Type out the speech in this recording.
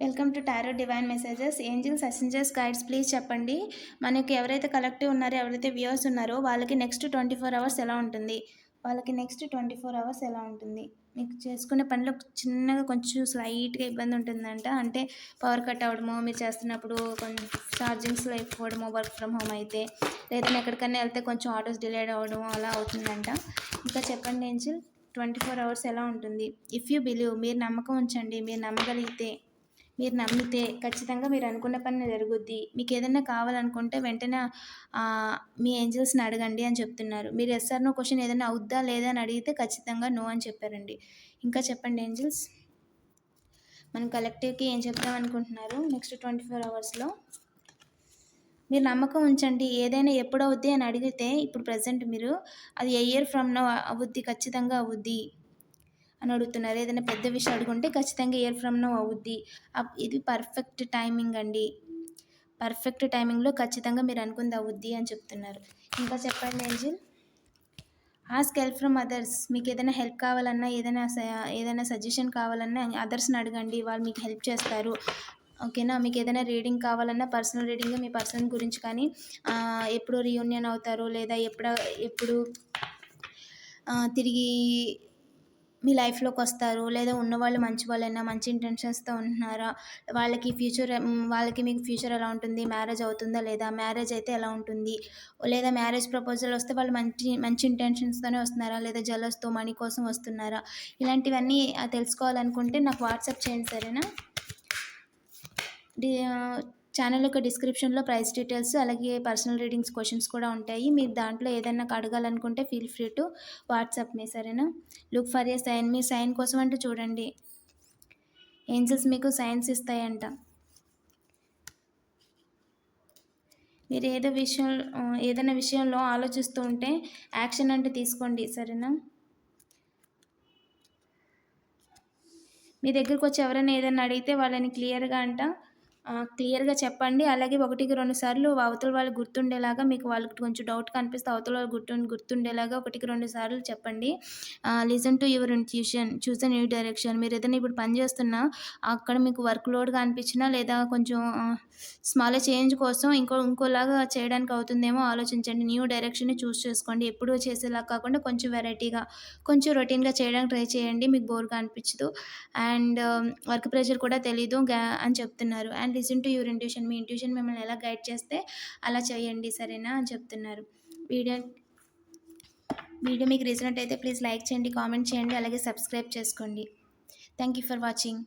Welcome to tarot divine messages. Angels, ascenders, guides please చెప్పండి. మనకి ఎవరైతే కలెక్టివ్ ఉన్నారో, ఎవరైతే వ్యూవర్స్ ఉన్నారో వాళ్ళకి నెక్స్ట్ 24 అవర్స్ ఎలా ఉంటుంది? నెక్స్ట్ 24 అవర్స్ ఎలా ఉంటుంది? మీకు చేసుకునే పనిలో చిన్నగా కొంచెం స్లైట్గా ఇబ్బంది ఉంటుందంట. అంటే పవర్ కట్ అవ్వడమో, మీరు చేస్తున్నప్పుడు కొంచెం ఛార్జింగ్స్ లేకపోవడమో, వర్క్ ఫ్రమ్ హోమ్ అయితే, లేదా ఎక్కడికైనా వెళ్తే కొంచెం ఆటోస్ డిలేడ్ అవ్వడం అలా అవుతుందంట. ఇంకా చెప్పండి ఏంజిల్, 24 అవర్స్ ఎలా ఉంటుంది? ఇఫ్ యూ బిలీవ్, మీరు నమ్మకం ఉంచండి. మీరు నమ్మగలిగితే, మీరు నమ్మితే ఖచ్చితంగా మీరు అనుకున్న పని జరుగుద్ది. మీకు ఏదైనా కావాలనుకుంటే వెంటనే మీ ఏంజల్స్ని అడగండి అని చెప్తున్నారు. మీరు ఎస్ ఆర్ నో క్వశ్చన్ ఏదైనా అవుద్దా లేదా అని అడిగితే ఖచ్చితంగా నో అని చెప్పారండి. ఇంకా చెప్పండి ఏంజల్స్, మనం కలెక్టివ్కి ఏం చెప్దాం అనుకుంటున్నారు నెక్స్ట్ 24 అవర్స్లో? మీరు నమ్మకం ఉంచండి. ఏదైనా ఎప్పుడు అవుద్ది అని అడిగితే, ఇప్పుడు ప్రజెంట్ మీరు అది ఏ ఇయర్ ఫ్రమ్ నో అవుద్ది, ఖచ్చితంగా అవుద్ది అని అడుగుతున్నారు. ఏదైనా పెద్ద విషయం అడుగుంటే ఖచ్చితంగా ఇయర్ ఫ్రమ్ నో అవుద్ది. ఇది పర్ఫెక్ట్ టైమింగ్ అండి. పర్ఫెక్ట్ టైమింగ్లో ఖచ్చితంగా మీరు అనుకుంది అవుద్ది అని చెప్తున్నారు. ఇంకా చెప్పండి angel, ask help from others. మీకు ఏదైనా హెల్ప్ కావాలన్నా, ఏదైనా సజెషన్ కావాలన్నా అదర్స్ని అడగండి, వాళ్ళు మీకు హెల్ప్ చేస్తారు. ఓకేనా? మీకు ఏదైనా రీడింగ్ కావాలన్నా, పర్సనల్ రీడింగ్ మీ పర్సన్ గురించి కానీ, ఎప్పుడు రీయూనియన్ అవుతారు, లేదా ఎప్పుడు తిరిగి మీ లైఫ్లోకి వస్తారు, లేదా ఉన్నవాళ్ళు మంచి వాళ్ళైనా, మంచి ఇంటెన్షన్స్తో ఉంటున్నారా, వాళ్ళకి మీకు ఫ్యూచర్ ఎలా ఉంటుంది, మ్యారేజ్ అవుతుందా లేదా, మ్యారేజ్ అయితే ఎలా ఉంటుంది, లేదా మ్యారేజ్ ప్రపోజల్ వస్తే వాళ్ళు మంచి మంచి ఇంటెన్షన్స్తోనే వస్తున్నారా, లేదా జలస్తో మనీ కోసం వస్తున్నారా, ఇలాంటివన్నీ తెలుసుకోవాలనుకుంటే నాకు వాట్సాప్ చేయండి, సరేనా? ఛానల్ యొక్క డిస్క్రిప్షన్లో ప్రైస్ డీటెయిల్స్, అలాగే పర్సనల్ రీడింగ్స్ క్వశ్చన్స్ కూడా ఉంటాయి. మీరు దాంట్లో ఏదైనా అడగాలనుకుంటే feel free to WhatsApp me, సరేనా? Look for a sign. మీ సైన్ కోసం అంటూ చూడండి, ఏంజల్స్ మీకు సైన్స్ ఇస్తాయంట. మీరు ఏదైనా విషయంలో ఆలోచిస్తూ ఉంటే యాక్షన్ అంటే తీసుకోండి, సరేనా? మీ దగ్గరకు వచ్చి ఎవరైనా ఏదైనా అడిగితే వాళ్ళని క్లియర్గా చెప్పండి. అలాగే 1-2 సార్లు అవతల వాళ్ళు గుర్తుండేలాగా, మీకు వాళ్ళకి కొంచెం డౌట్ కనిపిస్తే అవతల వాళ్ళు గుర్తుండేలాగా 1-2 సార్లు చెప్పండి. Listen to your intuition, choose a new direction. మీరు ఏదైనా ఇప్పుడు పని చేస్తున్నా, అక్కడ మీకు వర్క్ లోడ్గా అనిపించినా, లేదా కొంచెం స్మాల్ చేంజ్ కోసం ఇంకోలాగా చేయడానికి అవుతుందేమో ఆలోచించండి. న్యూ డైరెక్షన్ని చూస్ చేసుకోండి. ఎప్పుడూ చేసేలా కాకుండా కొంచెం వెరైటీగా, కొంచెం రొటీన్గా చేయడానికి ట్రై చేయండి. మీకు బోర్గా అనిపించదు. అండ్ వర్క్ ప్రెషర్ కూడా తెలీదు అని చెప్తున్నారు. And listen to your intuition, me intuition మిమ్మల్ని ఎలా గైడ్ చేస్తే అలా చేయండి, సరేనా అని చెప్తున్నారు. వీడియో మీకు రీజనెంట్ అయితే ప్లీజ్ లైక్ చేయండి, కామెంట్ చేయండి, అలాగే సబ్స్క్రైబ్ చేసుకోండి. Thank you for watching.